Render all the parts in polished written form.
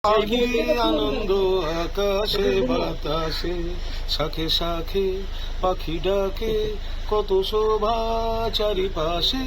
পাখি আনন্দ আকাশে বাতাসে, শাখে শাখে পাখি ডাকে, কত শোভা চারিপাশে।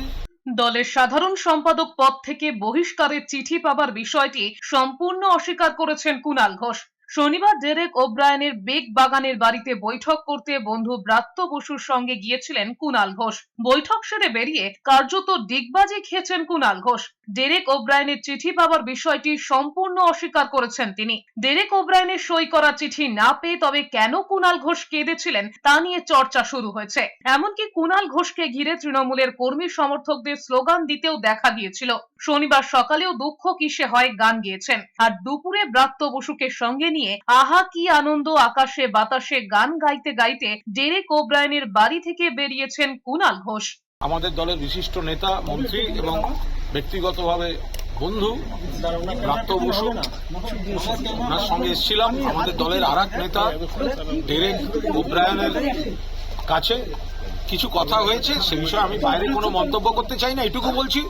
দলের সাধারণ সম্পাদক পদ থেকে বহিষ্কারের চিঠি পাবার বিষয়টি সম্পূর্ণ অস্বীকার করেছেন কুণাল ঘোষ। শনিবার ডেরেক ওব্রায়েনের বেগ বাগানের বাড়িতে বৈঠক করতে বন্ধু ব্রাত্য বসুর সঙ্গে গিয়েছিলেন কুণাল ঘোষ। বৈঠক সেরে বেরিয়ে কার্যত ডিগবাজি খেয়েছেন কুণাল ঘোষ। ডেরেক ওব্রায়েনের চিঠি পাবার বিষয়টি সম্পূর্ণ অস্বীকার করেছেন তিনি। ডেরেক ওব্রায়েনের সই করা চিঠি না পেয়ে তবে কেন কুণাল ঘোষ কেঁদেছিলেন তা নিয়ে চর্চা শুরু হয়েছে। এমনকি কুণাল ঘোষকে ঘিরে তৃণমূলের কর্মী সমর্থকদের স্লোগান দিতেও দেখা গিয়েছিল। শনিবার সকালেও দুঃখ কিসে হয় গান গেয়েছেন, আর দুপুরে ব্রাত্য বসুকে সঙ্গে নিয়ে আহা কি আনন্দ আকাশে বাতাসে গান গাইতে গাইতে ডেরেক ওব্রায়েনের বাড়ি থেকে বেরিয়েছেন কুণাল ঘোষ। আমাদের দলের বিশিষ্ট নেতা, মন্ত্রী এবং ব্যক্তিগতভাবে বন্ধু ব্রাত্য বসু, ওনার সঙ্গে এসেছিলাম। আমাদের দলের আর এক নেতা ডেরেক ওব্রায়েনের কাছে কিছু কথা হয়েছে, সে বিষয়ে আমি বাইরে কোনো মন্তব্য করতে চাই না। এটুকু বলছি,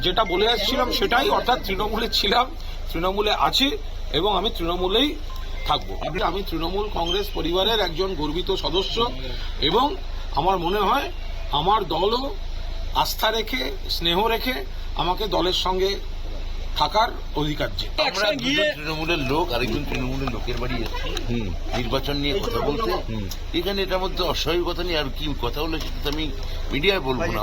যেটা বলে আসছিলাম সেটাই, অর্থাৎ তৃণমূলে ছিলাম, তৃণমূলে আছি এবং আমি তৃণমূলেই থাকবো। আমি তৃণমূল কংগ্রেস পরিবারের একজন গর্বিত সদস্য এবং আমার মনে হয় আমার দলও আস্থা রেখে, স্নেহ রেখে আমাকে দলের সঙ্গে থাকার অধিকার যে। আমরা দুজন তৃণমূলের লোক, আরেকজন তৃণমূলের লোকের বাড়ি এসেছি নির্বাচন নিয়ে কথা বলতে। এখানে এটার মধ্যে অস্বাভাবিক কথা নেই, আর কি কথা হলো সেটা আমি মিডিয়ায় বলবো না।